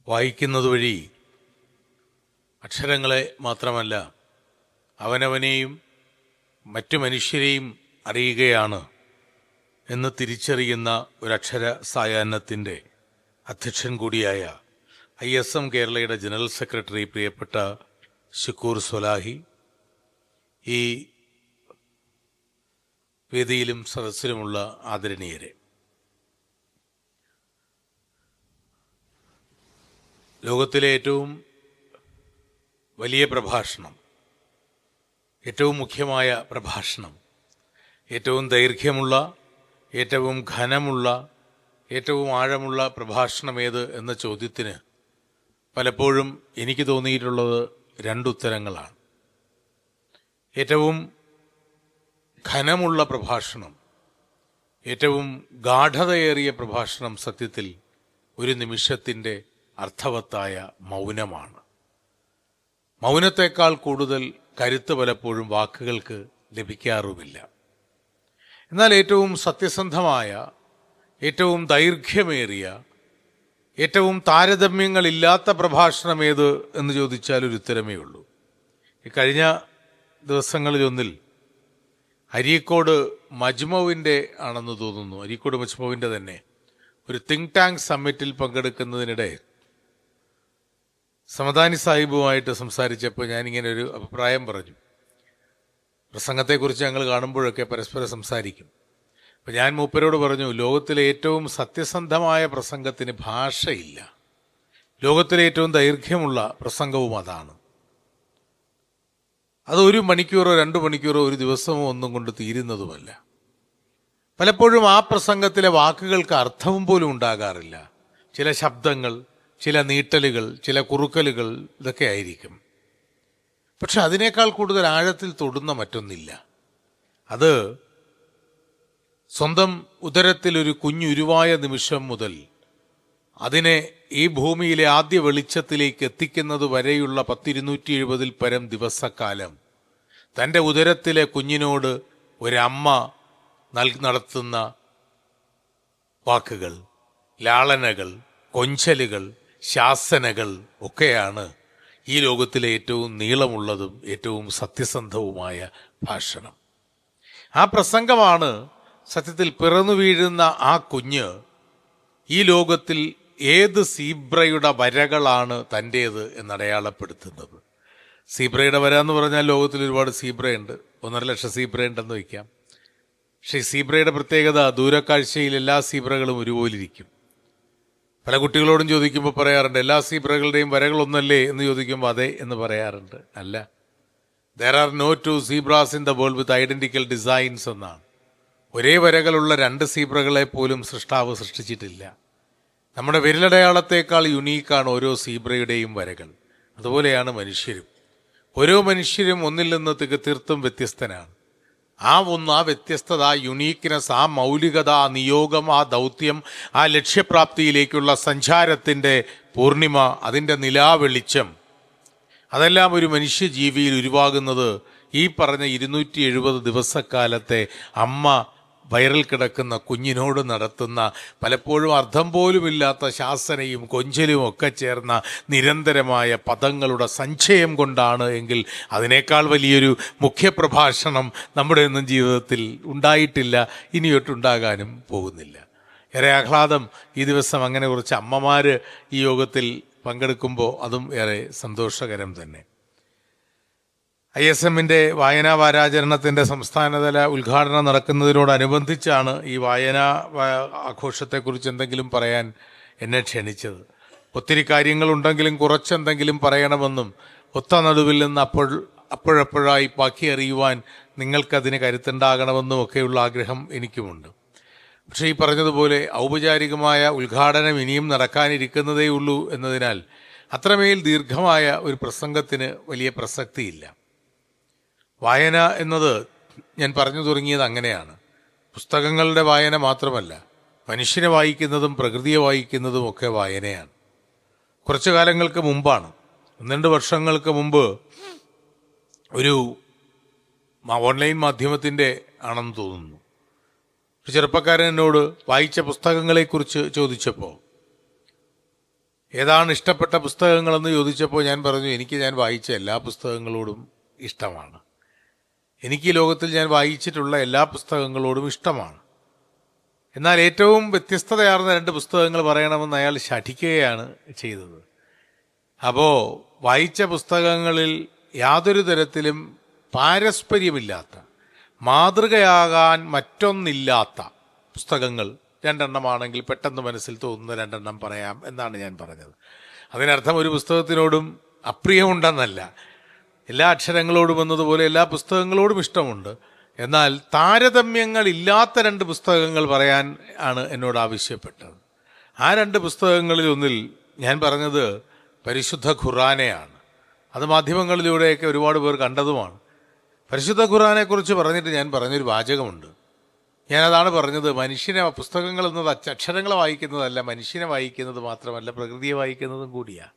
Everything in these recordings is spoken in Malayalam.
വായിക്കുന്നത് വഴി അക്ഷരങ്ങളെ മാത്രമല്ല അവനവനെയും മറ്റു മനുഷ്യരെയും അറിയുകയാണ് എന്ന് തിരിച്ചറിയുന്ന ഒരക്ഷര സായാഹ്നത്തിൻ്റെ അധ്യക്ഷൻ കൂടിയായ ISM കേരളയുടെ ജനറൽ സെക്രട്ടറി പ്രിയപ്പെട്ട ശുക്കൂർ സ്വലാഹി, ഈ വേദിയിലും സദസ്സിലുമുള്ള ആദരണീയരെ, ലോകത്തിലെ ഏറ്റവും വലിയ പ്രഭാഷണം, ഏറ്റവും മുഖ്യമായ പ്രഭാഷണം, ഏറ്റവും ദൈർഘ്യമുള്ള, ഏറ്റവും ഘനമുള്ള, ഏറ്റവും ആഴമുള്ള പ്രഭാഷണം ഏത് എന്ന ചോദ്യത്തിന് പലപ്പോഴും എനിക്ക് തോന്നിയിട്ടുള്ളത് രണ്ടുത്തരങ്ങളാണ്. ഏറ്റവും ഘനമുള്ള പ്രഭാഷണം, ഏറ്റവും ഗാഢതയേറിയ പ്രഭാഷണം സത്യത്തിൽ ഒരു നിമിഷത്തിൻ്റെ അർത്ഥവത്തായ മൗനമാണ്. മൗനത്തേക്കാൾ കൂടുതൽ കരുത്ത് പലപ്പോഴും വാക്കുകൾക്ക് ലഭിക്കാറുമില്ല. എന്നാൽ ഏറ്റവും സത്യസന്ധമായ, ഏറ്റവും ദൈർഘ്യമേറിയ, ഏറ്റവും താരതമ്യങ്ങളില്ലാത്ത പ്രഭാഷണം ഏത് എന്ന് ചോദിച്ചാൽ ഒരു ഉത്തരമേ ഉള്ളൂ. ഈ കഴിഞ്ഞ ദിവസങ്ങളിലൊന്നിൽ അരീക്കോട് മജ്മവിൻ്റെ ആണെന്ന് തോന്നുന്നു, അരീക്കോട് മജ്മവിൻ്റെ തന്നെ ഒരു തിങ്ക് ടാങ്ക് സമ്മിറ്റിൽ പങ്കെടുക്കുന്നതിനിടെ സമദാനി സാഹിബുമായിട്ട് സംസാരിച്ചപ്പോൾ ഞാനിങ്ങനെ ഒരു അഭിപ്രായം പറഞ്ഞു. പ്രസംഗത്തെക്കുറിച്ച് ഞങ്ങൾ കാണുമ്പോഴൊക്കെ പരസ്പരം സംസാരിക്കും. അപ്പം ഞാൻ മൂപ്പരോട് പറഞ്ഞു, ലോകത്തിലെ ഏറ്റവും സത്യസന്ധമായ പ്രസംഗത്തിന് ഭാഷയില്ല, ലോകത്തിലെ ഏറ്റവും ദൈർഘ്യമുള്ള പ്രസംഗവും അതാണ്. അത് 1 മണിക്കൂറോ 2 മണിക്കൂറോ ഒരു ദിവസമോ ഒന്നും കൊണ്ട് തീരുന്നതുമല്ല. പലപ്പോഴും ആ പ്രസംഗത്തിലെ വാക്കുകൾക്ക് അർത്ഥവും പോലും ഉണ്ടാകാറില്ല. ചില ശബ്ദങ്ങൾ, ചില നീട്ടലുകൾ, ചില കുറുക്കലുകൾ, ഇതൊക്കെ ആയിരിക്കും. പക്ഷെ അതിനേക്കാൾ കൂടുതൽ ആഴത്തിൽ തൊടുന്ന മറ്റൊന്നില്ല. അത് സ്വന്തം ഉദരത്തിലൊരു കുഞ്ഞുരുവായ നിമിഷം മുതൽ അതിനെ ഈ ഭൂമിയിലെ ആദ്യ വെളിച്ചത്തിലേക്ക് എത്തിക്കുന്നത് വരെയുള്ള 10,270 പരം ദിവസക്കാലം തൻ്റെ ഉദരത്തിലെ കുഞ്ഞിനോട് ഒരമ്മ നടത്തുന്ന വാക്കുകൾ, ലാളനകൾ, കൊഞ്ചലുകൾ, ശാസനകൾ ഒക്കെയാണ് ഈ ലോകത്തിലെ ഏറ്റവും നീളമുള്ളതും ഏറ്റവും സത്യസന്ധവുമായ ഭാഷണം. ആ പ്രസംഗമാണ് സത്യത്തിൽ പിറന്നു വീഴുന്ന ആ കുഞ്ഞ് ഈ ലോകത്തിൽ ഏത് സീബ്രയുടെ വരകളാണ് തൻ്റേത് എന്നടയാളപ്പെടുത്തുന്നത്. സീബ്രയുടെ വര എന്ന് പറഞ്ഞാൽ ലോകത്തിൽ ഒരുപാട് സീബ്രയുണ്ട്, 1.5 ലക്ഷം സീബ്രയുണ്ടെന്ന് വയ്ക്കാം. പക്ഷേ ഈ സീബ്രയുടെ പ്രത്യേകത ദൂരക്കാഴ്ചയിൽ എല്ലാ സീബ്രകളും ഒരുപോലിരിക്കും. പല കുട്ടികളോടും ചോദിക്കുമ്പോൾ പറയാറുണ്ട്, എല്ലാ സീബ്രകളുടെയും വരകളൊന്നല്ലേ എന്ന് ചോദിക്കുമ്പോൾ അതെ എന്ന് പറയാറുണ്ട്. അല്ല, there are no 2 zebras in the world with identical designs എന്നാണ്. ഒരേ വരകളുള്ള 2 സീബ്രകളെ പോലും സൃഷ്ടാവ് സൃഷ്ടിച്ചിട്ടില്ല. നമ്മുടെ വിരലടയാളത്തേക്കാൾ യുണീക്കാണ് ഓരോ സീബ്രയുടെയും വരകൾ. അതുപോലെയാണ് മനുഷ്യരും. ഓരോ മനുഷ്യരും ഒന്നിൽ നിന്ന് തീർത്തും വ്യത്യസ്തനാണ്. ആ വ്യത്യസ്തത, ആ യുണീക്ക്നെസ്, ആ മൗലികത, ആ നിയോഗം, ആ ദൗത്യം, ആ ലക്ഷ്യപ്രാപ്തിയിലേക്കുള്ള സഞ്ചാരത്തിൻ്റെ പൂർണിമ, അതിൻ്റെ നിലാവെളിച്ചം, അതെല്ലാം ഒരു മനുഷ്യജീവിയിൽ ഉരുവാകുന്നത് ഈ പറഞ്ഞ 270 ദിവസക്കാലത്തെ അമ്മ വയറിൽ കിടക്കുന്ന കുഞ്ഞിനോട് നടത്തുന്ന പലപ്പോഴും അർത്ഥം പോലുമില്ലാത്ത ശാസനയും കൊഞ്ചലും ഒക്കെ ചേർന്ന നിരന്തരമായ പദങ്ങളുടെ സഞ്ചയം കൊണ്ടാണ് എങ്കിൽ അതിനേക്കാൾ വലിയൊരു മുഖ്യപ്രഭാഷണം നമ്മുടെ ഒന്നും ജീവിതത്തിൽ ഉണ്ടായിട്ടില്ല, ഇനിയൊട്ടുണ്ടാകാനും പോകുന്നില്ല. ഏറെ ആഹ്ലാദം ഈ ദിവസം അങ്ങനെ കുറച്ച് അമ്മമാർ ഈ യോഗത്തിൽ പങ്കെടുക്കുമ്പോൾ അതും ഏറെ സന്തോഷകരം തന്നെ. ISMൻ്റെ വായനാ വാരാചരണത്തിൻ്റെ സംസ്ഥാനതല ഉദ്ഘാടനം നടക്കുന്നതിനോടനുബന്ധിച്ചാണ് ഈ വായനാ ആഘോഷത്തെക്കുറിച്ച് എന്തെങ്കിലും പറയാൻ എന്നെ ക്ഷണിച്ചത്. ഒത്തിരി കാര്യങ്ങളുണ്ടെങ്കിലും കുറച്ചെന്തെങ്കിലും പറയണമെന്നും ഒത്ത നടുവിൽ നിന്ന് അപ്പോഴപ്പോഴായി ബാക്കി അറിയുവാൻ നിങ്ങൾക്കതിന് കരുത്തുണ്ടാകണമെന്നും ഒക്കെയുള്ള ആഗ്രഹം എനിക്കുമുണ്ട്. പക്ഷേ ഈ പറഞ്ഞതുപോലെ ഔപചാരികമായ ഉദ്ഘാടനം ഇനിയും നടക്കാനിരിക്കുന്നതേ ഉള്ളൂ എന്നതിനാൽ അത്രമേൽ ദീർഘമായ ഒരു പ്രസംഗത്തിന് വലിയ പ്രസക്തിയില്ല. വായന എന്നത് ഞാൻ പറഞ്ഞു തുടങ്ങിയത് അങ്ങനെയാണ്. പുസ്തകങ്ങളുടെ വായന മാത്രമല്ല, മനുഷ്യനെ വായിക്കുന്നതും പ്രകൃതിയെ വായിക്കുന്നതും ഒക്കെ വായനയാണ്. കുറച്ചു കാലങ്ങൾക്ക് മുമ്പാണ്, 1-2 വർഷങ്ങൾക്ക് മുമ്പ് ഒരു ഓൺലൈൻ മാധ്യമത്തിൻ്റെ ആണെന്ന് തോന്നുന്നു, ഒരു ചെറുപ്പക്കാരൻ എന്നോട് വായിച്ച പുസ്തകങ്ങളെക്കുറിച്ച് ചോദിച്ചപ്പോൾ ഏതാണ് ഇഷ്ടപ്പെട്ട പുസ്തകങ്ങളെന്ന് ചോദിച്ചപ്പോൾ ഞാൻ പറഞ്ഞു, ഞാൻ വായിച്ച എല്ലാ പുസ്തകങ്ങളോടും ഇഷ്ടമാണ്. എനിക്ക് ഈ ലോകത്തിൽ ഞാൻ വായിച്ചിട്ടുള്ള എല്ലാ പുസ്തകങ്ങളോടും ഇഷ്ടമാണ്. എന്നാൽ ഏറ്റവും വ്യത്യസ്തതയാർന്ന 2 പുസ്തകങ്ങൾ പറയണമെന്ന് അയാൾ ശഠിക്കുകയാണ് ചെയ്തത്. അപ്പോൾ വായിച്ച പുസ്തകങ്ങളിൽ യാതൊരു തരത്തിലും പാരസ്പര്യമില്ലാത്ത, മാതൃകയാകാൻ മറ്റൊന്നില്ലാത്ത പുസ്തകങ്ങൾ 2 എണ്ണമാണെങ്കിൽ പെട്ടെന്ന് മനസ്സിൽ തോന്നുന്ന 2 എണ്ണം പറയാം എന്നാണ് ഞാൻ പറഞ്ഞത്. അതിനർത്ഥം ഒരു പുസ്തകത്തിനോടും അപ്രിയമുണ്ടെന്നല്ല. എല്ലാ അക്ഷരങ്ങളോടും എന്നതുപോലെ എല്ലാ പുസ്തകങ്ങളോടും ഇഷ്ടമുണ്ട്. എന്നാൽ താരതമ്യങ്ങൾ ഇല്ലാത്ത 2 പുസ്തകങ്ങൾ പറയാൻ ആണ് എന്നോട് ആവശ്യപ്പെട്ടത്. ആ 2 പുസ്തകങ്ങളിൽ ഒന്നിൽ ഞാൻ പറഞ്ഞത് പരിശുദ്ധ ഖുർആനെയാണ്. അത് മാധ്യമങ്ങളിലൂടെയൊക്കെ ഒരുപാട് പേർ കണ്ടതുമാണ്. പരിശുദ്ധ ഖുർആനെക്കുറിച്ച് പറഞ്ഞിട്ട് ഞാൻ പറഞ്ഞൊരു വാചകമുണ്ട്. ഞാനതാണ് പറഞ്ഞത്, മനുഷ്യനെ പുസ്തകങ്ങൾ എന്നത് അക്ഷരങ്ങളെ വായിക്കുന്നതല്ല, മനുഷ്യനെ വായിക്കുന്നത് മാത്രമല്ല, പ്രകൃതിയെ വായിക്കുന്നതും കൂടിയാണ്.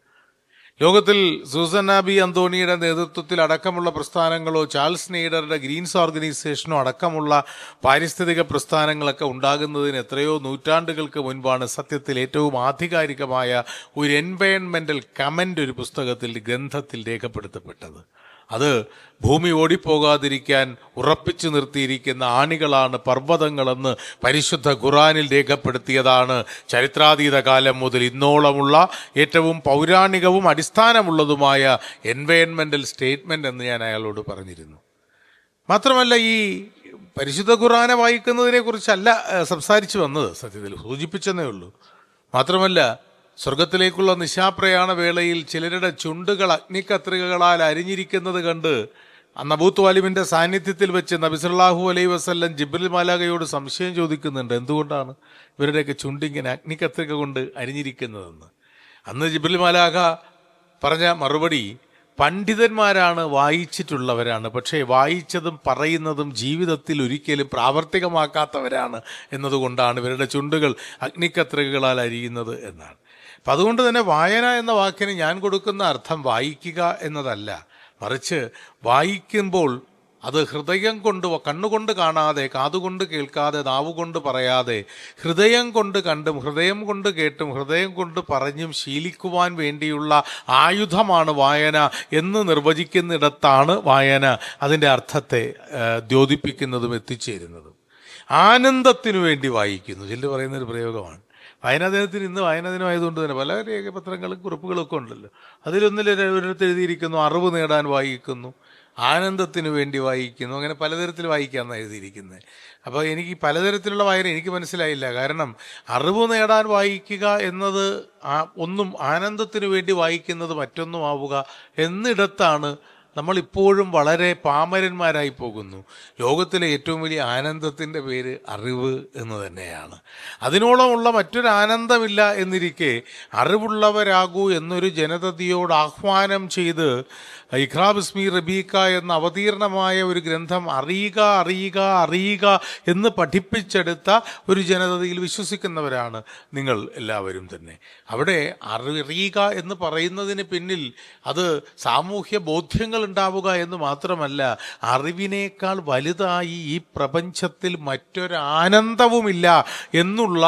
ലോകത്തിൽ സൂസന്ന ബി അന്തോണിയുടെ നേതൃത്വത്തിൽ അടക്കമുള്ള പ്രസ്ഥാനങ്ങളോ ചാൾസ് നെയ്ഡറുടെ ഗ്രീൻസ് ഓർഗനൈസേഷനോ അടക്കമുള്ള പാരിസ്ഥിതിക പ്രസ്ഥാനങ്ങളൊക്കെ ഉണ്ടാകുന്നതിന് എത്രയോ നൂറ്റാണ്ടുകൾക്ക് മുൻപാണ് സത്യത്തിൽ ഏറ്റവും ആധികാരികമായ ഒരു എൻവയൺമെൻ്റൽ കമൻ്റ് ഒരു പുസ്തകത്തിൽ, ഗ്രന്ഥത്തിൽ രേഖപ്പെടുത്തപ്പെട്ടത്. അത് ഭൂമി ഓടിപ്പോകാതിരിക്കാൻ ഉറപ്പിച്ചു നിർത്തിയിരിക്കുന്ന ആണികളാണ് പർവ്വതങ്ങളെന്ന് പരിശുദ്ധ ഖുർആനിൽ രേഖപ്പെടുത്തിയതാണ്. ചരിത്രാതീത കാലം മുതൽ ഇന്നോളമുള്ള ഏറ്റവും പൗരാണികവും അടിസ്ഥാനമുള്ളതുമായ എൻവയൺമെൻ്റൽ സ്റ്റേറ്റ്മെൻ്റ് എന്ന് ഞാൻ അയാളോട് പറഞ്ഞിരുന്നു. മാത്രമല്ല, ഈ പരിശുദ്ധ ഖുർആനെ വായിക്കുന്നതിനെ കുറിച്ചല്ല സംസാരിച്ചു വന്നത്, സത്യത്തിൽ സൂചിപ്പിച്ചെന്നേ ഉള്ളൂ. മാത്രമല്ല, സ്വർഗത്തിലേക്കുള്ള നിശാപ്രയാണ വേളയിൽ ചിലരുടെ ചുണ്ടുകൾ അഗ്നിക്കത്രികകളാൽ അരിഞ്ഞിരിക്കുന്നത് കണ്ട് അബൂ ത്വാലിബിന്റെ സാന്നിധ്യത്തിൽ വെച്ച് നബി സല്ലല്ലാഹു അലൈഹി വസല്ലം ജിബ്രീൽ മാലാഖയോട് സംശയം ചോദിക്കുന്നുണ്ട്, എന്തുകൊണ്ടാണ് ഇവരുടെയൊക്കെ ചുണ്ടിങ്ങനെ അഗ്നിക്കത്രിക കൊണ്ട് അരിഞ്ഞിരിക്കുന്നതെന്ന്. അന്ന് ജിബ്രീൽ മാലാഖ പറഞ്ഞ മറുപടി, പണ്ഡിതന്മാരാണ്, വായിച്ചിട്ടുള്ളവരാണ്, പക്ഷേ വായിച്ചതും പറയുന്നതും ജീവിതത്തിൽ ഒരിക്കലും പ്രാവർത്തികമാക്കാത്തവരാണ് എന്നതുകൊണ്ടാണ് ഇവരുടെ ചുണ്ടുകൾ അഗ്നിക്കത്രികകളാൽ അരിയുന്നത് എന്നാണ്. അപ്പം അതുകൊണ്ട് തന്നെ വായന എന്ന വാക്കിന് ഞാൻ കൊടുക്കുന്ന അർത്ഥം വായിക്കുക എന്നതല്ല, മറിച്ച് വായിക്കുമ്പോൾ അത് ഹൃദയം കൊണ്ട്, കണ്ണുകൊണ്ട് കാണാതെ, കാതുകൊണ്ട് കേൾക്കാതെ, നാവുകൊണ്ട് പറയാതെ, ഹൃദയം കൊണ്ട് കണ്ടും ഹൃദയം കൊണ്ട് കേട്ടും ഹൃദയം കൊണ്ട് പറഞ്ഞും ശീലിക്കുവാൻ വേണ്ടിയുള്ള ആയുധമാണ് വായന എന്ന് നിർവചിക്കുന്നിടത്താണ് വായന അതിൻ്റെ അർത്ഥത്തെ ദ്യോതിപ്പിക്കുന്നതും എത്തിച്ചേരുന്നതും. ആനന്ദത്തിനു വേണ്ടി വായിക്കുന്നു ചിലർ പറയുന്നൊരു പ്രയോഗമാണ്. വായനാദിനത്തിന് ഇന്ന് വായനാദിനമായതുകൊണ്ട് തന്നെ പല രേഖപത്രങ്ങളും കുറിപ്പുകളും ഒക്കെ ഉണ്ടല്ലോ. അതിലൊന്നിൽ ഒരിടത്ത് എഴുതിയിരിക്കുന്നു അറിവ് നേടാൻ വായിക്കുന്നു, ആനന്ദത്തിന് വേണ്ടി വായിക്കുന്നു, അങ്ങനെ പലതരത്തിൽ വായിക്കാമെന്നാണ് എഴുതിയിരിക്കുന്നത്. അപ്പോൾ എനിക്ക് പലതരത്തിലുള്ള വായന എനിക്ക് മനസ്സിലായില്ല. കാരണം അറിവ് നേടാൻ വായിക്കുക എന്നത് ഒന്നും, ആനന്ദത്തിന് വേണ്ടി വായിക്കുന്നത് മറ്റൊന്നും ആവുക എന്നിടത്താണ് നമ്മളിപ്പോഴും വളരെ പാമരന്മാരായി പോകുന്നു. ലോകത്തിലെ ഏറ്റവും വലിയ ആനന്ദത്തിൻ്റെ പേര് അറിവ് എന്ന് തന്നെയാണ്. അതിനോളമുള്ള മറ്റൊരു ആനന്ദമില്ല എന്നിരിക്കെ അറിവുള്ളവരാകൂ എന്നൊരു ജനതയോട് ആഹ്വാനം ചെയ്ത് ഇഖ്റാ ബിസ്മി റബീക എന്ന അവതീർണമായ ഒരു ഗ്രന്ഥം അറിയുക അറിയുക അറിയുക എന്ന് പഠിപ്പിച്ചെടുത്ത ഒരു ജനതയിൽ വിശ്വസിക്കുന്നവരാണ് നിങ്ങൾ എല്ലാവരും തന്നെ. അവിടെ അറിയുക എന്ന് പറയുന്നതിന് പിന്നിൽ അത് സാമൂഹ്യ ബോധ്യങ്ങൾ ഉണ്ടാവുക എന്ന് മാത്രമല്ല, അറിവിനേക്കാൾ വലുതായി ഈ പ്രപഞ്ചത്തിൽ മറ്റൊരാനന്ദവുമില്ല എന്നുള്ള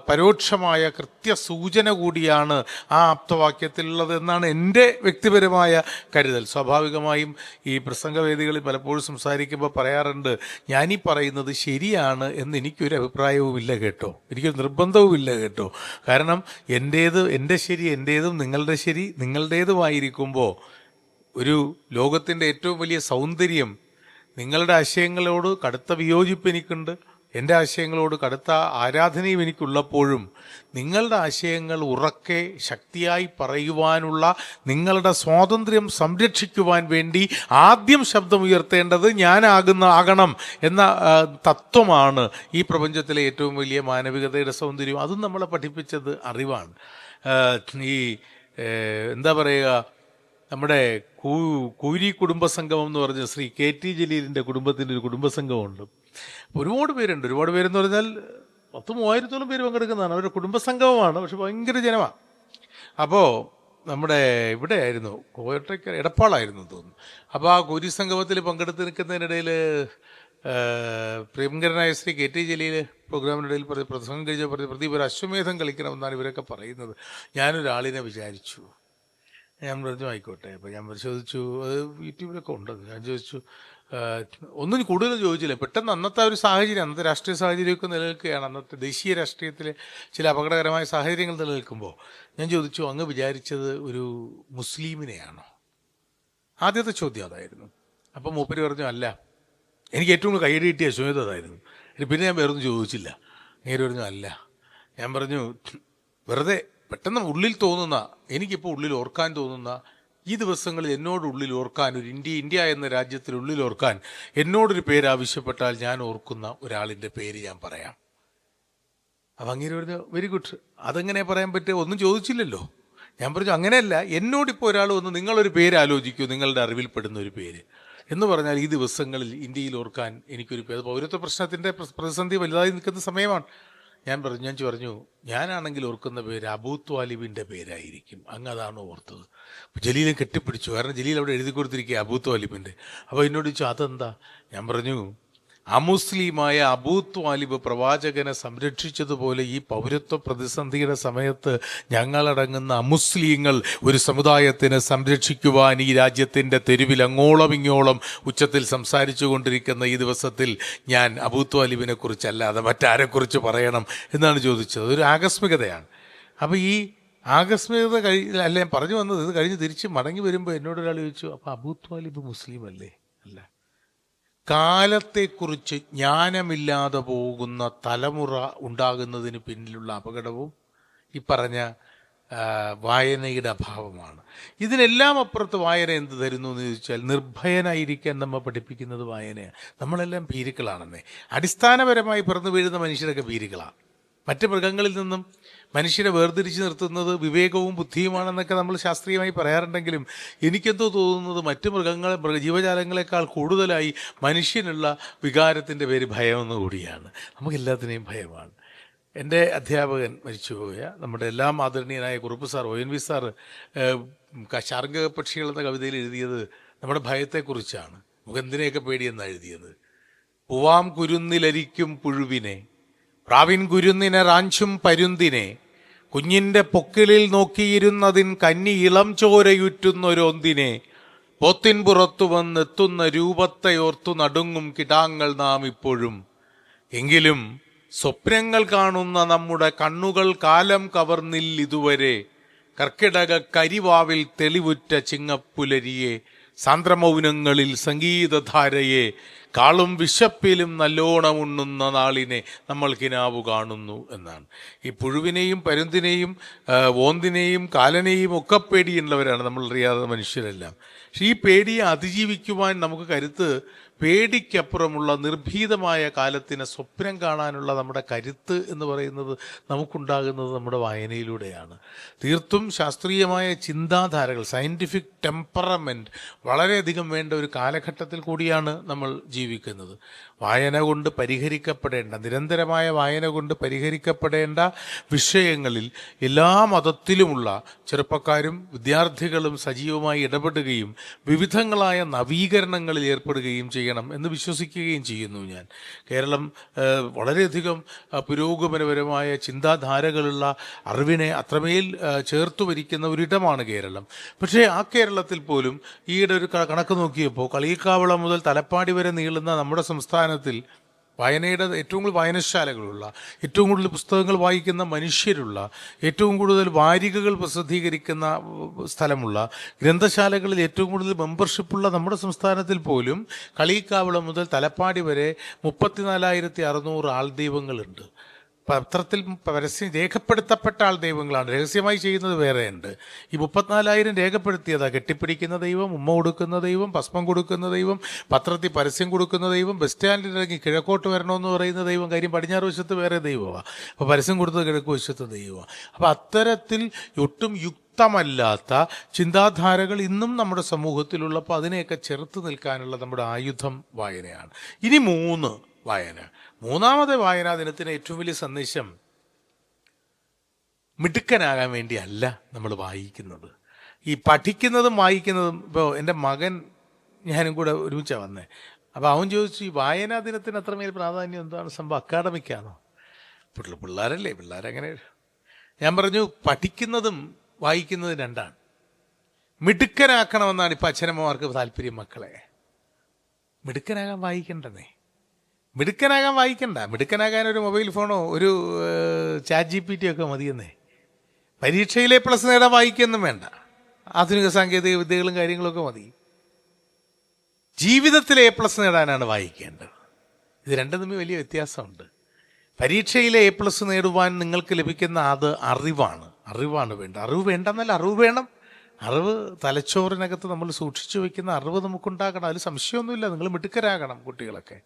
പരോക്ഷമായ കൃത്യസൂചന കൂടിയാണ് ആ ആപ്തവാക്യത്തിലുള്ളത് എന്നാണ് എൻ്റെ വ്യക്തിപരമായ കരുതൽ. സ്വാഭാവികമായും ഈ പ്രസംഗവേദികളിൽ പലപ്പോഴും സംസാരിക്കുമ്പോൾ പറയാറുണ്ട്, ഞാനീ പറയുന്നത് ശരിയാണ് എന്ന് എനിക്കൊരു അഭിപ്രായവുമില്ല കേട്ടോ, എനിക്കൊരു നിർബന്ധവുമില്ല കേട്ടോ. കാരണം എൻ്റെ ശരി എൻ്റേതും നിങ്ങളുടെ ശരി നിങ്ങളുടേതുമായിരിക്കുമ്പോൾ ഒരു ലോകത്തിൻ്റെ ഏറ്റവും വലിയ സൗന്ദര്യം, നിങ്ങളുടെ ആശയങ്ങളോട് കടുത്ത വിയോജിപ്പ് എനിക്കുണ്ട്, എൻ്റെ ആശയങ്ങളോട് കടുത്ത ആരാധനയും എനിക്കുള്ളപ്പോഴും നിങ്ങളുടെ ആശയങ്ങൾ ഉറക്കെ ശക്തിയായി പറയുവാനുള്ള നിങ്ങളുടെ സ്വാതന്ത്ര്യം സംരക്ഷിക്കുവാൻ വേണ്ടി ആദ്യം ശബ്ദമുയർത്തേണ്ടത് ആകണം എന്ന തത്വമാണ് ഈ പ്രപഞ്ചത്തിലെ ഏറ്റവും വലിയ മാനവികതയുടെ സൗന്ദര്യം. അതും നമ്മളെ പഠിപ്പിച്ചത് അറിവാണ്. ഈ എന്താ പറയുക, നമ്മുടെ കൂരി കുടുംബസംഗമം എന്ന് പറഞ്ഞ ശ്രീ KT ജലീലിൻ്റെ കുടുംബത്തിൻ്റെ ഒരു കുടുംബസംഗമമുണ്ട്. ഒരുപാട് പേരെന്ന് പറഞ്ഞാൽ 30,000-ഓളം പേര് പങ്കെടുക്കുന്നതാണ്. അവരുടെ കുടുംബസംഗമമാണ്, പക്ഷെ ഭയങ്കര ജനമാണ്. അപ്പോൾ നമ്മുടെ ഇവിടെ ആയിരുന്നു, കോട്ടയ്ക്ക് എടപ്പാളായിരുന്നു തോന്നുന്നു. അപ്പോൾ ആ കൂരി സംഗമത്തിൽ പങ്കെടുത്ത് നിൽക്കുന്നതിനിടയിൽ പ്രിയങ്കരനായ ശ്രീ കെ ടി ജലീൽ പ്രോഗ്രാമിനിടയിൽ പ്രസംഗം കഴിഞ്ഞാൽ പറഞ്ഞ് പ്രദീപ് ഒരു അശ്വമേധം കളിക്കണമെന്നാണ് ഇവരൊക്കെ പറയുന്നത്. ഞാനൊരാളിനെ വിചാരിച്ചു. ഞാൻ പറഞ്ഞു ആയിക്കോട്ടെ. അപ്പോൾ ഞാൻ പരിശോധിച്ചു, അത് യൂട്യൂബിലൊക്കെ ഉണ്ടത്. ഞാൻ ചോദിച്ചു, ഒന്നും കൂടുതൽ ചോദിച്ചില്ല. പെട്ടെന്ന് അന്നത്തെ ഒരു സാഹചര്യം, അന്നത്തെ രാഷ്ട്രീയ സാഹചര്യമൊക്കെ നിലനിൽക്കുകയാണ്. അന്നത്തെ ദേശീയ രാഷ്ട്രീയത്തിലെ ചില അപകടകരമായ സാഹചര്യങ്ങൾ നിലനിൽക്കുമ്പോൾ ഞാൻ ചോദിച്ചു, അങ്ങ് വിചാരിച്ചത് ഒരു മുസ്ലിമിനെയാണോ? ആദ്യത്തെ ചോദ്യം അതായിരുന്നു. അപ്പം മൂപ്പര് പറഞ്ഞു, അല്ല, എനിക്ക് ഏറ്റവും കൂടുതൽ കൈയടി കിട്ടിയ അശ്വമേധം അതായിരുന്നു. പിന്നെ ഞാൻ വേറൊന്നും ചോദിച്ചില്ല. നേരെ പറഞ്ഞു, അല്ല. ഞാൻ പറഞ്ഞു, വെറുതെ പെട്ടെന്ന് ഉള്ളിൽ തോന്നുന്ന, എനിക്കിപ്പോൾ ഉള്ളിൽ ഓർക്കാൻ തോന്നുന്ന, ഈ ദിവസങ്ങളിൽ എന്നോട് ഉള്ളിൽ ഓർക്കാൻ, ഒരു ഇന്ത്യ എന്ന രാജ്യത്തിൽ ഉള്ളിൽ ഓർക്കാൻ എന്നോടൊരു പേര് ആവശ്യപ്പെട്ടാൽ ഞാൻ ഓർക്കുന്ന ഒരാളിൻ്റെ പേര് ഞാൻ പറയാം. അപ്പം അങ്ങനെ പറഞ്ഞു, വെരി ഗുഡ്. അതെങ്ങനെ പറയാൻ പറ്റുക? ഒന്നും ചോദിച്ചില്ലല്ലോ. ഞാൻ പറഞ്ഞു, അങ്ങനെയല്ല, എന്നോടിപ്പോൾ ഒരാൾ വന്ന് നിങ്ങളൊരു പേര് ആലോചിക്കൂ, നിങ്ങളുടെ അറിവിൽപ്പെടുന്ന ഒരു പേര് എന്ന് പറഞ്ഞാൽ ഈ ദിവസങ്ങളിൽ ഇന്ത്യയിൽ ഓർക്കാൻ എനിക്കൊരു പേര്. പൗരത്വ പ്രശ്നത്തിൻ്റെ പ്രതിസന്ധി വലുതായി നിൽക്കുന്ന സമയമാണ്. ഞാൻ പറഞ്ഞു, ഞാനാണെങ്കിൽ ഓർക്കുന്ന പേര് അബൂ ത്വാലിബിൻ്റെ പേരായിരിക്കും. അങ്ങ് അതാണോ ഓർത്തത്? ജലീലെ കെട്ടിപ്പിടിച്ചു. കാരണം ജലീൽ അവിടെ എഴുതി കൊടുത്തിരിക്കുക അബൂ ത്വാലിബിൻ്റെ. അപ്പോൾ എന്നോട് ചോദിച്ചു, അതെന്താ? ഞാൻ പറഞ്ഞു, അമുസ്ലിമായ അബൂ ത്വാലിബ് പ്രവാചകനെ സംരക്ഷിച്ചതുപോലെ ഈ പൗരത്വ പ്രതിസന്ധിയുടെ സമയത്ത് ഞങ്ങളടങ്ങുന്ന അമുസ്ലിങ്ങൾ ഒരു സമുദായത്തിനെ സംരക്ഷിക്കുവാൻ ഈ രാജ്യത്തിൻ്റെ തെരുവിൽ അങ്ങോളം ഇങ്ങോളം ഉച്ചത്തിൽ സംസാരിച്ചു കൊണ്ടിരിക്കുന്ന ഈ ദിവസത്തിൽ ഞാൻ അബൂ ത്വാലിബിനെ കുറിച്ചല്ലാതെ മറ്റാരെക്കുറിച്ച് പറയണം എന്നാണ് ചോദിച്ചത്. അതൊരു ആകസ്മികതയാണ്. അപ്പോൾ ഈ ആകസ്മികത അല്ല ഞാൻ പറഞ്ഞു വന്നത്. ഇത് കഴിഞ്ഞ് തിരിച്ച് മടങ്ങി വരുമ്പോൾ എന്നോടൊരാൾ ചോദിച്ചു, അപ്പോൾ അബൂ ത്വാലിബ് മുസ്ലിം അല്ലേ? അല്ല. കാലത്തെക്കുറിച്ച് ജ്ഞാനമില്ലാതെ പോകുന്ന തലമുറ ഉണ്ടാകുന്നതിന് പിന്നിലുള്ള അപകടവും ഈ പറഞ്ഞ വായനയുടെ അഭാവമാണ്. ഇതിനെല്ലാം അപ്പുറത്ത് വായന എന്ത് തരുന്നു എന്ന് ചോദിച്ചാൽ, നിർഭയനായിരിക്കാൻ നമ്മൾ പഠിപ്പിക്കുന്നത് വായനയാണ്. നമ്മളെല്ലാം ഭീരുക്കളാണെന്നേ. അടിസ്ഥാനപരമായി പിറന്നു വീഴുന്ന മനുഷ്യരൊക്കെ ഭീരുക്കളാണ്. മറ്റ് മൃഗങ്ങളിൽ നിന്നും മനുഷ്യരെ വേർതിരിച്ച് നിർത്തുന്നത് വിവേകവും ബുദ്ധിയുമാണെന്നൊക്കെ നമ്മൾ ശാസ്ത്രീയമായി പറയാറുണ്ടെങ്കിലും എനിക്കെന്തോ തോന്നുന്നത് മറ്റ് ജീവജാലങ്ങളെക്കാൾ കൂടുതലായി മനുഷ്യനുള്ള വികാരത്തിൻ്റെ പേര് ഭയമെന്ന് കൂടിയാണ്. നമുക്കെല്ലാത്തിനെയും ഭയമാണ്. എൻ്റെ അധ്യാപകൻ മരിച്ചുപോയ നമ്മുടെ എല്ലാം ആദരണീയനായ കുറുപ്പ് സാർ, ONV സാറ് ശാർംഗപക്ഷികൾ എന്ന കവിതയിൽ എഴുതിയത് നമ്മുടെ ഭയത്തെക്കുറിച്ചാണ്. മുഖന്തിനെയൊക്കെ പേടിയെന്നാണ് എഴുതിയത്. പൂവാം കുരുന്നിലരിക്കും പുഴുവിനെ, പ്രാവിൻ കുരുന്നിനെ റാഞ്ചും പരുന്തിനെ, കുഞ്ഞിൻ്റെ പൊക്കിളിൽ നോക്കിയിരുന്നതിൻ കന്നി ഇളം ചോരയുറ്റുന്നൊരൊന്തിനെ, പോത്തിൻ പുറത്തു വന്നെത്തുന്ന രൂപത്തെയോർത്തു നടുങ്ങും കിടാങ്ങൾ നാം ഇപ്പോഴും. എങ്കിലും സ്വപ്നങ്ങൾ കാണുന്ന നമ്മുടെ കണ്ണുകൾ കാലം കവർന്നില്ലിതുവരെ, കർക്കിടക കരിവാവിൽ തെളിവുറ്റ ചിങ്ങപ്പുലരിയെ, സാന്ദ്രമൗനങ്ങളിൽ സംഗീതധാരയെ, കാളും വിശപ്പിലും നല്ലോണം ഉണ്ണുന്ന നാളിനെ നമ്മൾ കിനാവു കാണുന്നു എന്നാണ്. ഈ പുഴുവിനെയും പരുന്തിനെയും ഓന്തിനെയും കാലനെയും ഒക്കെ പേടിയുള്ളവരാണ് നമ്മളറിയാതെ മനുഷ്യരെല്ലാം. പക്ഷെ ഈ പേടിയെ അതിജീവിക്കുവാൻ നമുക്ക് കരുത്ത്, പേടിക്കപ്പുറമുള്ള നിർഭീതമായ കാലത്തിന് സ്വപ്നം കാണാനുള്ള നമ്മുടെ കരുത്ത് എന്ന് പറയുന്നത് നമുക്കുണ്ടാകുന്നത് നമ്മുടെ വായനയിലൂടെയാണ്. തീർത്തും ശാസ്ത്രീയമായ ചിന്താധാരകൾ, സയൻറ്റിഫിക് ടെമ്പറമെൻറ്റ് വളരെയധികം വേണ്ട ഒരു കാലഘട്ടത്തിൽ കൂടിയാണ് നമ്മൾ ജീവിക്കുന്നത്. വായന കൊണ്ട് പരിഹരിക്കപ്പെടേണ്ട, നിരന്തരമായ വായന കൊണ്ട് പരിഹരിക്കപ്പെടേണ്ട വിഷയങ്ങളിൽ എല്ലാ മതത്തിലുമുള്ള ചെറുപ്പക്കാരും വിദ്യാർത്ഥികളും സജീവമായി ഇടപെടുകയും വിവിധങ്ങളായ നവീകരണങ്ങളിൽ ഏർപ്പെടുകയും ചെയ്യണം എന്ന് വിശ്വസിക്കുകയും ചെയ്യുന്നു ഞാൻ. കേരളം വളരെയധികം പുരോഗമനപരമായ ചിന്താധാരകളുള്ള അറിവിനെ അത്രമേൽ ചേർത്തു വരിക്കുന്ന ഒരിടമാണ് കേരളം. പക്ഷേ ആ കേരളത്തിൽ പോലും ഈയിടെ ഒരു കണക്ക് നോക്കിയപ്പോൾ കളിയിക്കാവളം മുതൽ തലപ്പാടി വരെ നീളുന്ന നമ്മുടെ സംസ്ഥാനത്തിൽ വായനയുടെ ഏറ്റവും കൂടുതൽ വായനശാലകളുള്ള, ഏറ്റവും കൂടുതൽ പുസ്തകങ്ങൾ വായിക്കുന്ന മനുഷ്യരുള്ള, ഏറ്റവും കൂടുതൽ വാരികകൾ പ്രസിദ്ധീകരിക്കുന്ന സ്ഥലമുള്ള, ഗ്രന്ഥശാലകളിൽ ഏറ്റവും കൂടുതൽ മെമ്പർഷിപ്പുള്ള നമ്മുടെ സംസ്ഥാനത്തിൽ പോലും കളിയിക്കാവളം മുതൽ തലപ്പാടി വരെ 34,600 ആൾദൈവങ്ങളുണ്ട്. പത്രത്തിൽ പരസ്യം രേഖപ്പെടുത്തപ്പെട്ട ആൾ ദൈവങ്ങളാണ്, രഹസ്യമായി ചെയ്യുന്നത് വേറെയുണ്ട്. ഈ 34,000 രേഖപ്പെടുത്തിയതാണ്. കെട്ടിപ്പിടിക്കുന്ന ദൈവം, ഉമ്മ കൊടുക്കുന്ന ദൈവം, ഭസ്മം കൊടുക്കുന്ന ദൈവം, പത്രത്തിൽ പരസ്യം കൊടുക്കുന്ന ദൈവം, ബസ് സ്റ്റാൻഡിൽ ഇറങ്ങി കിഴക്കോട്ട് വരണമെന്ന് പറയുന്ന ദൈവം. കാര്യം പടിഞ്ഞാറ് വശത്ത് വേറെ ദൈവമാണ്, അപ്പോൾ പരസ്യം കൊടുത്തത് കിഴക്ക് വശത്ത് ദൈവമാണ്. അപ്പോൾ അത്തരത്തിൽ ഒട്ടും യുക്തമല്ലാത്ത ചിന്താധാരകൾ ഇന്നും നമ്മുടെ സമൂഹത്തിലുള്ളപ്പോൾ അതിനെയൊക്കെ ചെറുത്ത് നിൽക്കാനുള്ള നമ്മുടെ ആയുധം വായനയാണ്. ഇനി 3 വായന. മൂന്നാമത്തെ വായനാ ദിനത്തിന് ഏറ്റവും വലിയ സന്ദേശം, മിടുക്കനാകാൻ വേണ്ടിയല്ല നമ്മൾ വായിക്കുന്നത്. ഈ പഠിക്കുന്നതും വായിക്കുന്നതും, ഇപ്പോൾ എൻ്റെ മകൻ ഞാനും കൂടെ ഒരുമിച്ചാണ് വന്നേ. അപ്പോൾ അവൻ ചോദിച്ചു, ഈ വായനാ ദിനത്തിന് അത്രമേൽ പ്രാധാന്യം എന്താണ് സംഭവം, അക്കാഡമിക്കാണോ? പിള്ളേരല്ലേ, പിള്ളേരങ്ങനെ. ഞാൻ പറഞ്ഞു, പഠിക്കുന്നതും വായിക്കുന്നതും രണ്ടാണ്. മിടുക്കനാക്കണമെന്നാണ് ഇപ്പം അച്ഛനമ്മമാർക്ക് താല്പര്യം മക്കളെ. മിടുക്കനാകാൻ വായിക്കണ്ടേ? മിടുക്കനാകാൻ ഒരു മൊബൈൽ ഫോണോ ഒരു ChatGPT ഒക്കെ മതിയെന്നേ. പരീക്ഷയിലെ പ്ലസ് നേടാൻ വായിക്കൊന്നും വേണ്ട, ആധുനിക സാങ്കേതിക വിദ്യകളും കാര്യങ്ങളൊക്കെ മതി. ജീവിതത്തിലെ A+ നേടാനാണ് വായിക്കേണ്ടത്. ഇത് രണ്ടും തമ്മിൽ വലിയ വ്യത്യാസമുണ്ട്. പരീക്ഷയിലെ A+ നേടുവാൻ നിങ്ങൾക്ക് ലഭിക്കുന്ന അത് അറിവാണ് വേണ്ടത്. അറിവ് വേണ്ടെന്നല്ല, അറിവ് വേണം. അറിവ് തലച്ചോറിനകത്ത് നമ്മൾ സൂക്ഷിച്ചു വയ്ക്കുന്ന അറിവ് നമുക്കുണ്ടാകണം, അതിൽ സംശയമൊന്നുമില്ല. നിങ്ങൾ മിടുക്കരാകണം കുട്ടികളൊക്കെ.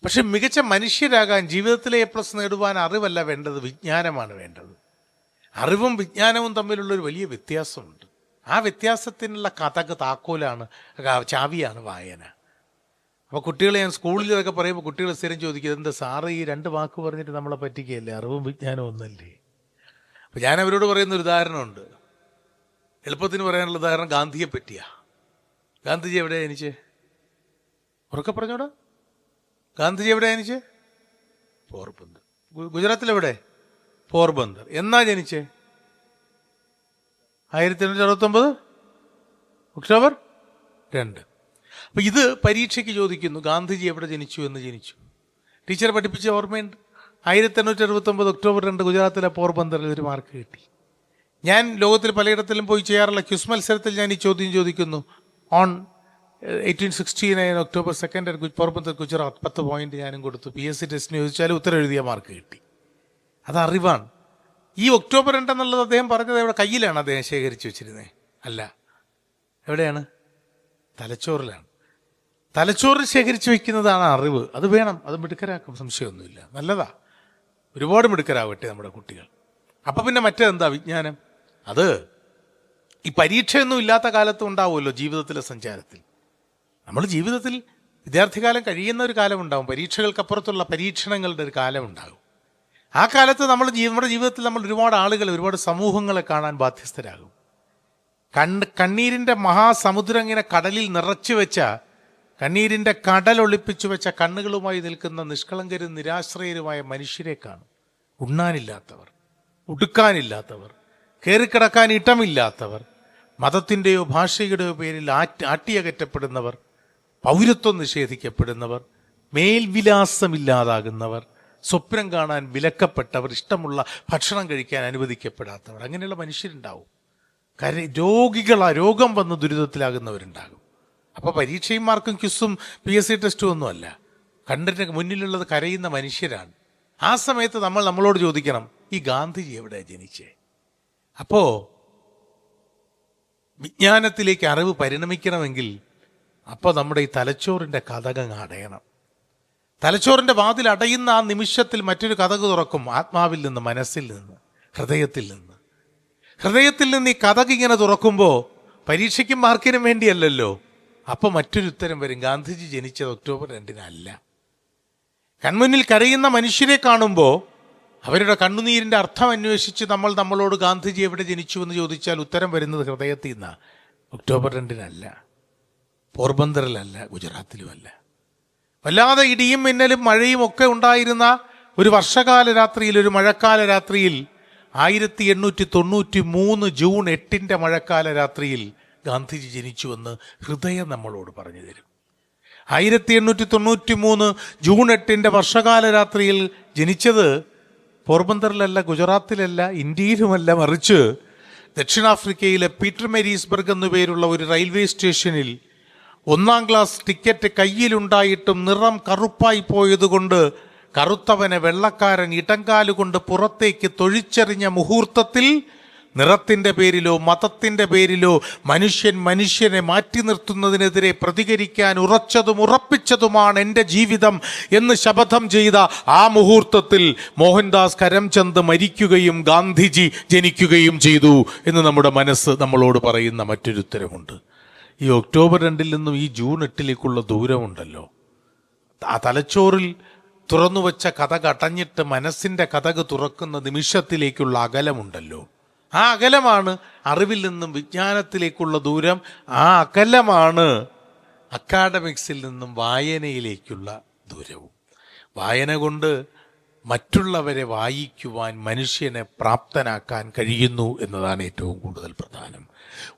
പക്ഷെ മികച്ച മനുഷ്യരാകാൻ, ജീവിതത്തിലെ A+ നേടുവാൻ അറിവല്ല വേണ്ടത്, വിജ്ഞാനമാണ് വേണ്ടത്. അറിവും വിജ്ഞാനവും തമ്മിലുള്ളൊരു വലിയ വ്യത്യാസമുണ്ട്. ആ വ്യത്യാസത്തിനുള്ള താക്കോലാണ്, ചാവിയാണ് വായന. അപ്പോൾ കുട്ടികളെ ഞാൻ സ്കൂളിൽ ഇതൊക്കെ പറയുമ്പോൾ കുട്ടികൾ സ്ഥിരം ചോദിക്കും, എന്താ സാറ് ഈ 2 വാക്ക് പറഞ്ഞിട്ട് നമ്മളെ പറ്റിക്കുകയല്ലേ, അറിവും വിജ്ഞാനവും ഒന്നല്ലേ? അപ്പോൾ ഞാൻ അവരോട് പറയുന്നൊരു ഉദാഹരണമുണ്ട്, എളുപ്പത്തിന് പറയാനുള്ള ഉദാഹരണം ഗാന്ധിയെ പറ്റിയാ. ഗാന്ധിജി എവിടെയാണ് ജനിച്ചേ? ഉറക്കെ പറഞ്ഞോടാ. ഗാന്ധിജി എവിടെയാണ് ജനിച്ചേ? പോർബന്ദർ. ഗുജറാത്തിലെവിടെ? പോർബന്ദർ. എന്നാ ജനിച്ചേ? 1869 ഒക്ടോബർ 2. അപ്പം ഇത് പരീക്ഷയ്ക്ക് ചോദിക്കുന്നു, ഗാന്ധിജി എവിടെ ജനിച്ചു എന്ന്. ടീച്ചർ പഠിപ്പിച്ച ഓർമ്മയുണ്ട്. 1869 ഒക്ടോബർ 2 ഗുജറാത്തിലെ പോർബന്ദറിൽ ഒരു മാർക്ക് കിട്ടി. ഞാൻ ലോകത്തിൽ പലയിടത്തിലും പോയി ചെയ്യാറുള്ള ക്വിസ് മത്സരത്തിൽ ഞാൻ ഈ ചോദ്യം ചോദിക്കുന്നു. On 1869 October 2 Porbandar Gujarat 10 point ഞാനും കൊടുത്തു. PSC ടെസ്റ്റിന് ചോദിച്ചാലും ഉത്തരം എഴുതിയ മാർക്ക് കിട്ടി. അത് അറിവാണ്. ഈ ഒക്ടോബർ 2 എന്നുള്ളത് അദ്ദേഹം പറഞ്ഞത് എവിടെ? കയ്യിലാണ് അദ്ദേഹം ശേഖരിച്ചു വെച്ചിരുന്നത്? അല്ല, എവിടെയാണ്? തലച്ചോറിലാണ്. തലച്ചോറിൽ ശേഖരിച്ചു വെക്കുന്നതാണ് അറിവ്. അത് വേണം, അത് മിടുക്കരാക്കും, സംശയമൊന്നുമില്ല. നല്ലതാ, ഒരുപാട് മിടുക്കരാവട്ടെ നമ്മുടെ കുട്ടികൾ. അപ്പം പിന്നെ മറ്റേതെന്താ? വിജ്ഞാനം. അത് ഈ പരീക്ഷയൊന്നും ഇല്ലാത്ത കാലത്ത് ഉണ്ടാവുമല്ലോ ജീവിതത്തിലെ സഞ്ചാരത്തിൽ. നമ്മൾ ജീവിതത്തിൽ വിദ്യാർത്ഥികാലം കഴിയുന്ന ഒരു കാലമുണ്ടാവും, പരീക്ഷകൾക്കപ്പുറത്തുള്ള പരീക്ഷണങ്ങളുടെ ഒരു കാലമുണ്ടാകും. ആ കാലത്ത് നമ്മുടെ ജീവിതത്തിൽ നമ്മൾ ഒരുപാട് ആളുകളെ, ഒരുപാട് സമൂഹങ്ങളെ കാണാൻ ബാധ്യസ്ഥരാകും. കണ്ണീരിൻ്റെ മഹാസമുദ്രം ഇങ്ങനെ കടലിൽ നിറച്ചു വെച്ച, കണ്ണീരിൻ്റെ കടൽ ഒളിപ്പിച്ചു വെച്ച കണ്ണുകളുമായി നിൽക്കുന്ന നിഷ്കളങ്കരും നിരാശ്രയരുമായ മനുഷ്യരെ കാണും. ഉണ്ണാനില്ലാത്തവർ, ഉടുക്കാനില്ലാത്തവർ, കയറിക്കിടക്കാൻ ഇടമില്ലാത്തവർ, മതത്തിൻ്റെയോ ഭാഷയുടെയോ പേരിൽ ആട്ടിയകറ്റപ്പെടുന്നവർ, പൗരത്വം നിഷേധിക്കപ്പെടുന്നവർ, മേൽവിലാസമില്ലാതാകുന്നവർ, സ്വപ്നം കാണാൻ വിലക്കപ്പെട്ടവർ, ഇഷ്ടമുള്ള ഭക്ഷണം കഴിക്കാൻ അനുവദിക്കപ്പെടാത്തവർ, അങ്ങനെയുള്ള മനുഷ്യരുണ്ടാവും. രോഗം വന്ന് ദുരിതത്തിലാകുന്നവരുണ്ടാകും. അപ്പോൾ പരീക്ഷയും മാർക്കും ക്വിസും PSC ടെസ്റ്റും ഒന്നുമല്ല, കണ്ണിൻ്റെ മുന്നിലുള്ളത് കരയുന്ന മനുഷ്യരാണ്. ആ സമയത്ത് നമ്മളോട് ചോദിക്കണം, ഈ ഗാന്ധിജി എവിടെ ജനിച്ചേ? അപ്പോൾ വിജ്ഞാനത്തിലേക്ക് അറിവ് പരിണമിക്കണമെങ്കിൽ അപ്പോൾ നമ്മുടെ ഈ തലച്ചോറിൻ്റെ കതകങ്ങ് അടയണം. തലച്ചോറിൻ്റെ വാതിൽ അടയുന്ന ആ നിമിഷത്തിൽ മറ്റൊരു കതക് തുറക്കും. ആത്മാവിൽ നിന്ന്, മനസ്സിൽ നിന്ന്, ഹൃദയത്തിൽ നിന്ന് ഈ കതക് ഇങ്ങനെ തുറക്കുമ്പോൾ പരീക്ഷയ്ക്കും മാർക്കിനും വേണ്ടിയല്ലല്ലോ. അപ്പോൾ മറ്റൊരു ഉത്തരം വരും, ഗാന്ധിജി ജനിച്ചത് ഒക്ടോബർ 2 അല്ല. കൺമുന്നിൽ കരയുന്ന മനുഷ്യരെ കാണുമ്പോൾ അവരുടെ കണ്ണുനീരിൻ്റെ അർത്ഥം അന്വേഷിച്ച് നമ്മളോട് ഗാന്ധിജി എവിടെ ജനിച്ചു എന്ന് ചോദിച്ചാൽ ഉത്തരം വരുന്നത് ഹൃദയത്തിൽ നിന്നാണ്. ഒക്ടോബർ 2 അല്ല, പോർബന്തറിലല്ല, ഗുജറാത്തിലുമല്ല. വല്ലാതെ ഇടിയും മിന്നലും മഴയും ഒക്കെ ഉണ്ടായിരുന്ന ഒരു വർഷകാല രാത്രിയിൽ, ഒരു മഴക്കാല രാത്രിയിൽ, 1893 ജൂൺ 8 മഴക്കാല രാത്രിയിൽ ഗാന്ധിജി ജനിച്ചുവെന്ന് ഹൃദയം നമ്മളോട് പറഞ്ഞു തരും. 1893 ജൂൺ 8 വർഷകാല രാത്രിയിൽ ജനിച്ചത് പോർബന്തറിലല്ല, ഗുജറാത്തിലല്ല, ഇന്ത്യയിലുമല്ല, മറിച്ച് ദക്ഷിണാഫ്രിക്കയിലെ പീറ്റർമാരീസ്ബർഗ് എന്നു പേരുള്ള ഒരു റെയിൽവേ സ്റ്റേഷനിൽ 1ാം ക്ലാസ് ടിക്കറ്റ് കയ്യിലുണ്ടായിട്ടും നിറം കറുപ്പായി പോയതുകൊണ്ട് കറുത്തവനെ വെള്ളക്കാരൻ ഇടങ്കാലുകൊണ്ട് പുറത്തേക്ക് തൊഴിച്ചെറിഞ്ഞ മുഹൂർത്തത്തിൽ നിറത്തിൻ്റെ പേരിലോ മതത്തിൻ്റെ പേരിലോ മനുഷ്യനെ മാറ്റി നിർത്തുന്നതിനെതിരെ പ്രതികരിക്കാൻ ഉറപ്പിച്ചതുമാണ് എൻ്റെ ജീവിതം എന്ന് ശപഥം ചെയ്ത ആ മുഹൂർത്തത്തിൽ മോഹൻദാസ് കരംചന്ദ് മരിക്കുകയും ഗാന്ധിജി ജനിക്കുകയും ചെയ്തു എന്ന് നമ്മുടെ മനസ്സ് നമ്മളോട് പറയുന്ന മറ്റൊരു ഉത്തരമുണ്ട്. ഈ ഒക്ടോബർ 2 നിന്നും ഈ ജൂൺ 8 ദൂരമുണ്ടല്ലോ. ആ തലച്ചോറിൽ തുറന്നു വച്ച കതക് അടഞ്ഞിട്ട് മനസ്സിൻ്റെ കതക് തുറക്കുന്ന നിമിഷത്തിലേക്കുള്ള അകലമുണ്ടല്ലോ. ആ അകലമാണ് അറിവിൽ നിന്നും വിജ്ഞാനത്തിലേക്കുള്ള ദൂരം. ആ അകലമാണ് അക്കാഡമിക്സിൽ നിന്നും വായനയിലേക്കുള്ള ദൂരവും. വായന കൊണ്ട് മറ്റുള്ളവരെ വായിക്കുവാൻ മനുഷ്യനെ പ്രാപ്തനാക്കാൻ കഴിയുന്നു എന്നതാണ് ഏറ്റവും കൂടുതൽ പ്രധാനം.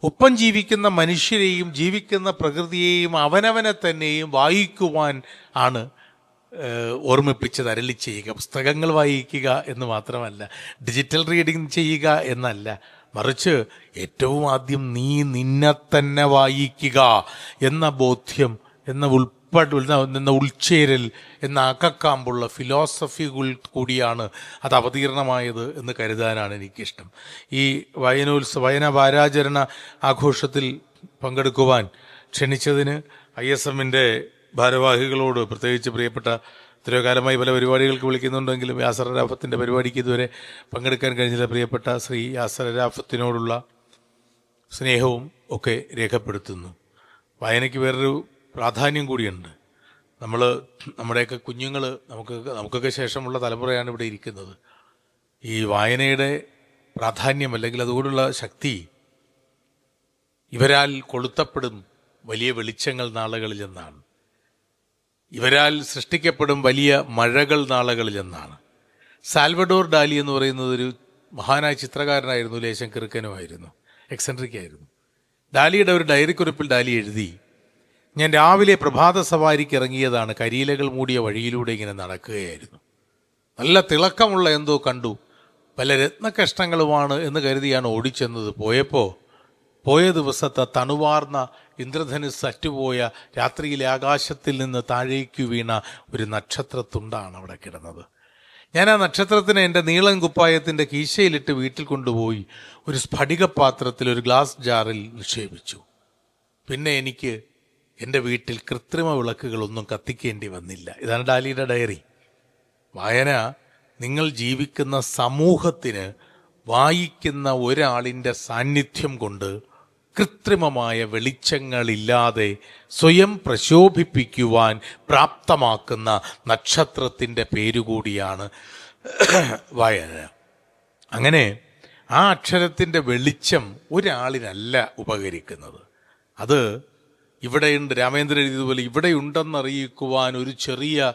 ഒപ്പം ജീവിക്കുന്ന മനുഷ്യരെയും ജീവിക്കുന്ന പ്രകൃതിയെയും അവനവനെ തന്നെയും വായിക്കുവാൻ ആണ് ഓർമ്മിപ്പിച്ചത്, അരളി ചെയ്യുക. പുസ്തകങ്ങൾ വായിക്കുക എന്ന് മാത്രമല്ല, ഡിജിറ്റൽ റീഡിംഗ് ചെയ്യുക എന്നല്ല, മറിച്ച് ഏറ്റവും ആദ്യം നീ നിന്നെ തന്നെ വായിക്കുക എന്ന ബോധ്യം, എന്ന ഉൾച്ചേരൽ, എന്ന അകക്കാമ്പുള്ള ഫിലോസഫികൾ കൂടിയാണ് അത് അവതീർണമായത് എന്ന് കരുതാനാണ് എനിക്കിഷ്ടം. ഈ വായനാ വാരാചരണ ആഘോഷത്തിൽ പങ്കെടുക്കുവാൻ ക്ഷണിച്ചതിന് ISMൻ്റെ ഭാരവാഹികളോട്, പ്രത്യേകിച്ച് പ്രിയപ്പെട്ട എത്രയോ കാലമായി പല പരിപാടികൾക്ക് വിളിക്കുന്നുണ്ടെങ്കിലും യാസർ അരാഫത്തിൻ്റെ പരിപാടിക്ക് ഇതുവരെ പങ്കെടുക്കാൻ കഴിഞ്ഞില്ല, പ്രിയപ്പെട്ട ശ്രീ യാസർ അരാഫത്തിനോടുള്ള സ്നേഹവും ഒക്കെ രേഖപ്പെടുത്തുന്നു. വായനയ്ക്ക് വേറൊരു പ്രാധാന്യം കൂടിയുണ്ട്. നമ്മുടെയൊക്കെ കുഞ്ഞുങ്ങൾ, നമുക്കൊക്കെ ശേഷമുള്ള തലമുറയാണ് ഇവിടെ ഇരിക്കുന്നത്. ഈ വായനയുടെ പ്രാധാന്യം അല്ലെങ്കിൽ അതുകൊണ്ടുള്ള ശക്തി ഇവരാൽ കൊളുത്തപ്പെടും വലിയ വെളിച്ചങ്ങൾ നാളുകളിൽ എന്നാണ്. ഇവരാൽ സൃഷ്ടിക്കപ്പെടും വലിയ മഴകൾ നാളുകളിൽ എന്നാണ്. സാൽവഡോർ ഡാലി എന്ന് പറയുന്നത് ഒരു മഹാനായ ചിത്രകാരനായിരുന്നു, ലേശം കിറുക്കനുമായിരുന്നു, എക്സെൻട്രിക് ആയിരുന്നു. ഡാലിയുടെ ഒരു ഡയറി കുറിപ്പിൽ ഡാലി എഴുതി, ഞാൻ രാവിലെ പ്രഭാത സവാരിക്ക് ഇറങ്ങിയതാണ്. കരിയിലകൾ മൂടിയ വഴിയിലൂടെ ഇങ്ങനെ നടക്കുകയായിരുന്നു. നല്ല തിളക്കമുള്ള എന്തോ കണ്ടു. പല രത്നകഷ്ണങ്ങളുമാണ് എന്ന് കരുതിയാണ് ഓടിച്ചെന്നത്. പോയ ദിവസത്തെ തണുവാർന്ന ഇന്ദ്രധനുസ് അറ്റുപോയ രാത്രിയിലെ ആകാശത്തിൽ നിന്ന് താഴേക്കു വീണ ഒരു നക്ഷത്രത്തുണ്ടാണ് അവിടെ കിടന്നത്. ഞാൻ ആ നക്ഷത്രത്തിനെ എൻ്റെ നീളൻ കുപ്പായത്തിൻ്റെ കീശയിലിട്ട് വീട്ടിൽ കൊണ്ടുപോയി ഒരു സ്ഫടികപാത്രത്തിൽ ഒരു ഗ്ലാസ് ജാറിൽ നിക്ഷേപിച്ചു. പിന്നെ എനിക്ക് എൻ്റെ വീട്ടിൽ കൃത്രിമ വിളക്കുകളൊന്നും കത്തിക്കേണ്ടി വന്നില്ല. ഇതാണ് ഡാലിയുടെ ഡയറി. വായന നിങ്ങൾ ജീവിക്കുന്ന സമൂഹത്തിന് വായിക്കുന്ന ഒരാളിൻ്റെ സാന്നിധ്യം കൊണ്ട് കൃത്രിമമായ വെളിച്ചങ്ങളില്ലാതെ സ്വയം പ്രശോഭിപ്പിക്കുവാൻ പ്രാപ്തമാക്കുന്ന നക്ഷത്രത്തിൻ്റെ പേരുകൂടിയാണ് വായന. അങ്ങനെ ആ അക്ഷരത്തിൻ്റെ വെളിച്ചം ഒരാളിനല്ല ഉപകരിക്കുന്നത്. അത് ഇവിടെയുണ്ട്, രാമേന്ദ്രൻ എഴുതിയതുപോലെ ഇവിടെയുണ്ടെന്നറിയിക്കുവാൻ ഒരു ചെറിയ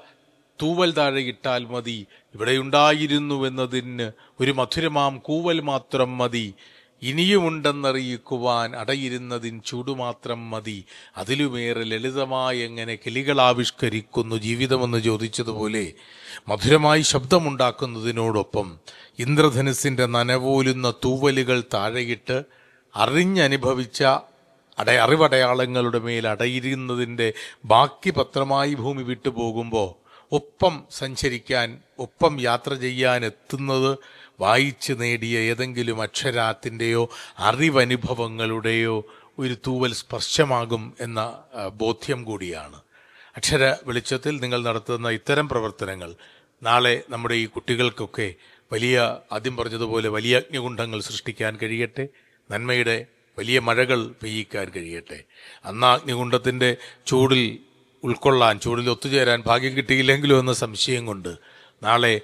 തൂവൽ താഴെ ഇട്ടാൽ മതി, ഇവിടെയുണ്ടായിരുന്നുവെന്നതിന് ഒരു മധുരമാം കൂവൽ മാത്രം മതി, ഇനിയുമുണ്ടെന്നറിയിക്കുവാൻ അടയിരുന്നതിൻ ചൂടുമാത്രം മതി, അതിലുമേറെ ലളിതമായി എങ്ങനെ കിളികളാവിഷ്കരിക്കുന്നു ജീവിതമെന്ന് ചോദിച്ചതുപോലെ മധുരമായി ശബ്ദമുണ്ടാക്കുന്നതിനോടൊപ്പം ഇന്ദ്രധനുസിൻ്റെ നനവോലുന്ന തൂവലുകൾ താഴെയിട്ട് അറിഞ്ഞനുഭവിച്ച അറിവടയാളങ്ങളുടെ മേൽ അടയിരുന്നതിൻ്റെ ബാക്കി പത്രമായി ഭൂമി വിട്ടുപോകുമ്പോൾ ഒപ്പം സഞ്ചരിക്കാൻ, ഒപ്പം യാത്ര ചെയ്യാൻ എത്തുന്നത് വായിച്ച് നേടിയ ഏതെങ്കിലും അക്ഷരാത്തിൻ്റെയോ അറിവനുഭവങ്ങളുടെയോ ഒരു തൂവൽ സ്പർശമാകും എന്ന ബോധ്യം കൂടിയാണ്. അക്ഷര വെളിച്ചത്തിൽ നിങ്ങൾ നടത്തുന്ന ഇത്തരം പ്രവർത്തനങ്ങൾ നാളെ നമ്മുടെ ഈ കുട്ടികൾക്കൊക്കെ വലിയ, ആദ്യം പറഞ്ഞതുപോലെ വലിയ അഗ്നികുണ്ഡങ്ങൾ സൃഷ്ടിക്കാൻ കഴിയട്ടെ, നന്മയുടെ വലിയ മഴകൾ പെയ്യിക്കാൻ കഴിയട്ടെ. അന്ന് അഗ്നികുണ്ഡത്തിൻ്റെ ചൂടിൽ ഉൾക്കൊള്ളാൻ, ചൂടിൽ ഒത്തുചേരാൻ ഭാഗ്യം കിട്ടിയില്ലെങ്കിലോ എന്ന സംശയം കൊണ്ട് നാളെ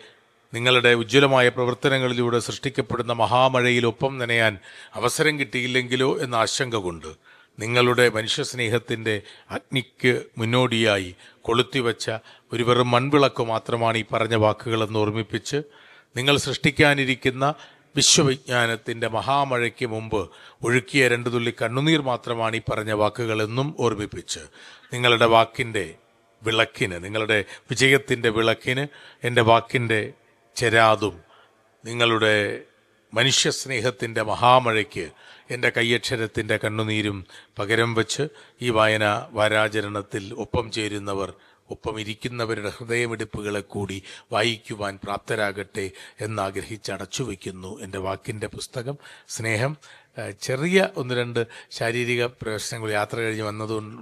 നിങ്ങളുടെ ഉജ്ജ്വലമായ പ്രവർത്തനങ്ങളിലൂടെ സൃഷ്ടിക്കപ്പെടുന്ന മഹാമഴയിലൊപ്പം നനയാൻ അവസരം കിട്ടിയില്ലെങ്കിലോ എന്ന ആശങ്ക കൊണ്ട് നിങ്ങളുടെ മനുഷ്യസ്നേഹത്തിൻ്റെ അഗ്നിക്ക് മുന്നോടിയായി കൊളുത്തിവെച്ച ഒരു വെറും മൺവിളക്ക് മാത്രമാണ് ഈ പറഞ്ഞ വാക്കുകളെന്ന് ഓർമ്മിപ്പിച്ച്, നിങ്ങൾ സൃഷ്ടിക്കാനിരിക്കുന്ന വിശ്വവിജ്ഞാനത്തിൻ്റെ മഹാമഴയ്ക്ക് മുമ്പ് ഒഴുക്കിയ 2 തുള്ളി കണ്ണുനീർ മാത്രമാണ് ഈ പറഞ്ഞ വാക്കുകളെന്നും ഓർമ്മിപ്പിച്ച്, നിങ്ങളുടെ വാക്കിൻ്റെ വിളക്കിന്, നിങ്ങളുടെ വിജയത്തിൻ്റെ വിളക്കിന് എൻ്റെ വാക്കിൻ്റെ ചെരാതും, നിങ്ങളുടെ മനുഷ്യസ്നേഹത്തിൻ്റെ മഹാമഴയ്ക്ക് എൻ്റെ കയ്യക്ഷരത്തിൻ്റെ കണ്ണുനീരും പകരം വച്ച് ഈ വായന വാരാചരണത്തിൽ ഒപ്പം ചേരുന്നവർ, ഒപ്പം ഇരിക്കുന്നവരുടെ ഹൃദയമിടിപ്പുകളെ കൂടി വായിക്കുവാൻ പ്രാപ്തരാകട്ടെ എന്നാഗ്രഹിച്ച് അടച്ചു വയ്ക്കുന്നു എൻ്റെ വാക്കിൻ്റെ പുസ്തകം. സ്നേഹം. ചെറിയ 1-2 ശാരീരിക പ്രശ്നങ്ങൾ യാത്ര കഴിഞ്ഞ്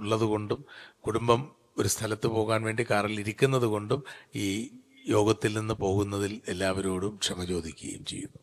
ഉള്ളതുകൊണ്ടും കുടുംബം ഒരു സ്ഥലത്ത് പോകാൻ വേണ്ടി കാറിൽ ഇരിക്കുന്നത് കൊണ്ടും ഈ യോഗത്തിൽ നിന്ന് പോകുന്നതിൽ എല്ലാവരോടും ക്ഷമ ചോദിക്കുകയും ചെയ്യുന്നു.